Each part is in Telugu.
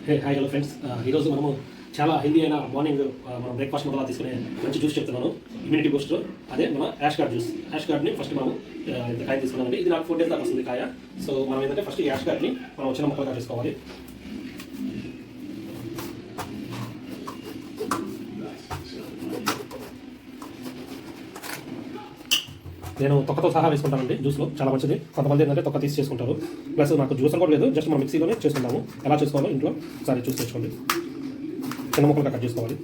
హాయ్ హలో ఫ్రెండ్స్, ఈరోజు మనము చాలా హెల్దీ అయిన మార్నింగ్ మనం బ్రేక్ఫాస్ట్ మొదలా తీసుకునే మంచి జ్యూస్ చెప్తున్నాను. ఇమ్యూనిటీ బూస్టర్, అదే మన యాష్ గార్డ్ జ్యూస్. యాష్ గార్డ్ని ఫస్ట్ మనం ఇంత కాయ తీసుకున్నామండి. ఇది నాకు 4 days దాకా వస్తుంది కాయ. సో మనం ఏంటంటే ఫస్ట్ యాష్ గార్డ్ని మనం చిన్న ముక్కలుగా చేసుకోవాలి. నేను తొక్కతో సహా వేసుకుంటానండి జ్యూస్లో, చాలా మంచిది. కొంతమంది ఏంటంటే తొక్క తీసి చేసుకుంటారు. ప్లస్ నాకు జ్యూస్ కూడా లేదు, జస్ట్ మనం మిక్సీలోనే చేసుకుంటాము. ఎలా చేసుకోవాలో ఇంట్లో ఒకసారి చూసి తెచ్చుకోండి. చిన్న ముక్కలుగా కట్ చేసుకోవాలి.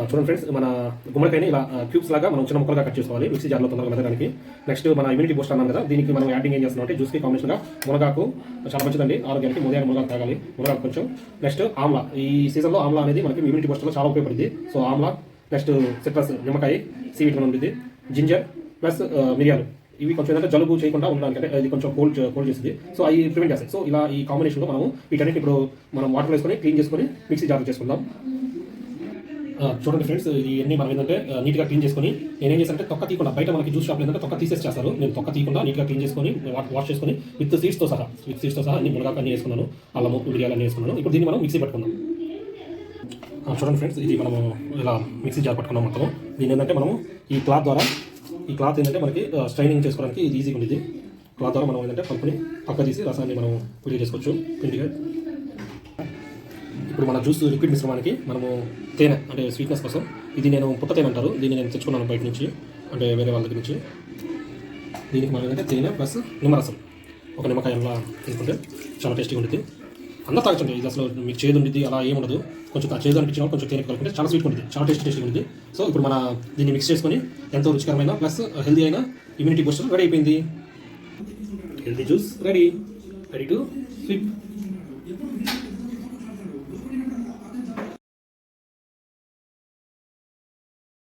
చూడండి ఫ్రెండ్స్, మన గుమ్మడికాయని ఇలా క్యూబ్స్ లాగా మనం చిన్న ముక్కలుగా కట్ చేసుకోవాలి మిక్సీ జార్లో తొందరగా మెదడానికి. నెక్స్ట్ మన ఇమ్యూనిటీ బూస్టర్ అన్నాం కదా, దీనికి మనం యాడింగ్ ఏం చేస్తున్నాం అంటే జ్యూస్కి కాంబినేషన్గా మునగాకు చాలా మంచిదండి ఆరోగ్యానికి. ఉదయాన్నే మునగాకు తాగాలి, మునగాకు కొంచెం. నెక్స్ట్ ఆమ్లా, ఈ సీజన్లో ఆమ్లా అనేది మనకి ఇమ్యూనిటీ బూస్టర్లో చాలా ఉపయోగపడుతుంది. సో ఆమ్లా, నెక్స్ట్ సిట్రస్, నిమ్మకాయ, సి విటమిన్ ఉంటుంది, జింజర్ ప్లస్ మిరియాలు. ఇవి కొంచెం ఏంటంటే జలుబు చేయకుండా ఉండడానికి, అంటే ఇది కొంచెం కోల్డ్ చేస్తుంది. సో అవి ప్రివెంట్ చేస్తాయి. సో ఇలా ఈ కాంబినేషన్లో మనం వీటన్నిటి ఇప్పుడు మనం వాటర్ వేసుకొని క్లీన్ చేసుకొని మిక్సీ జార్ చేసుకుందాం. చూడండి ఫ్రెండ్స్, ఇవన్నీ మనం ఏంటంటే నీట్గా క్లీన్ చేసుకొని నేనేం చేస్తానంటే తొక్క తీయకుండా, బయట మనకి జ్యూస్ షాప్లో ఏంటంటే తొక్క తీసేసి చేస్తారు. నేను తొక్క తీయకుండా నీట్గా క్లీన్ చేసుకొని వాష్ చేసుకొని విత్ సీడ్స్తో సహా అన్ని మునగాకు అన్ని వేసుకున్నాను, అల్లము, మిరియాలు అన్నీ వేసుకున్నాను. ఇప్పుడు దీన్ని మనం మిక్సీ పట్టుకుందాం. చూడండి ఫ్రెండ్స్, ఇది మనము ఇలా మిక్సీ జార్ పట్టుకున్నాం మొత్తం. దీని ఏంటంటే మనము ఈ క్లాత్ ఏంటంటే మనకి స్ట్రైనింగ్ చేసుకోవడానికి ఇది ఈజీగా ఉండేది. క్లాత్ ద్వారా మనం ఏంటంటే పప్పుని పక్క తీసి రసాన్ని మనం విడిగా చేసుకోవచ్చు పిండిగా. ఇప్పుడు మన జ్యూస్ లిక్విడ్ మిశ్రమానికి మనము తేనె, అంటే స్వీట్నెస్ కోసం, ఇది నేను పుట్ట తేనె అంటారు, దీన్ని నేను తెచ్చుకున్నాను బయట నుంచి, అంటే వేరే వాళ్ళ దగ్గర నుంచి. దీనికి మనం ఏంటంటే తేనె ప్లస్ నిమ్మరసం, ఒక నిమ్మకాయ అలా తీసుకుంటే చాలా టేస్టీగా ఉంటుంది. అందరూ తాగచ్చండి. ఇది అసలు మీకు చేదు ఉంటుంది అలా ఏముండదు. కొంచెం చేదు అనిపించిన కొంచెం తేనె కలుపుకుంటే చాలా స్వీట్ ఉంటుంది, చాలా టేస్టీగా ఉంటుంది. సో ఇప్పుడు మన దీన్ని మిక్స్ చేసుకొని ఎంతో రుచికరమైన ప్లస్ హెల్దీ అయిన ఇమ్యూనిటీ బూస్టర్ రెడీ అయిపోయింది. Healthy juice ready to sweep.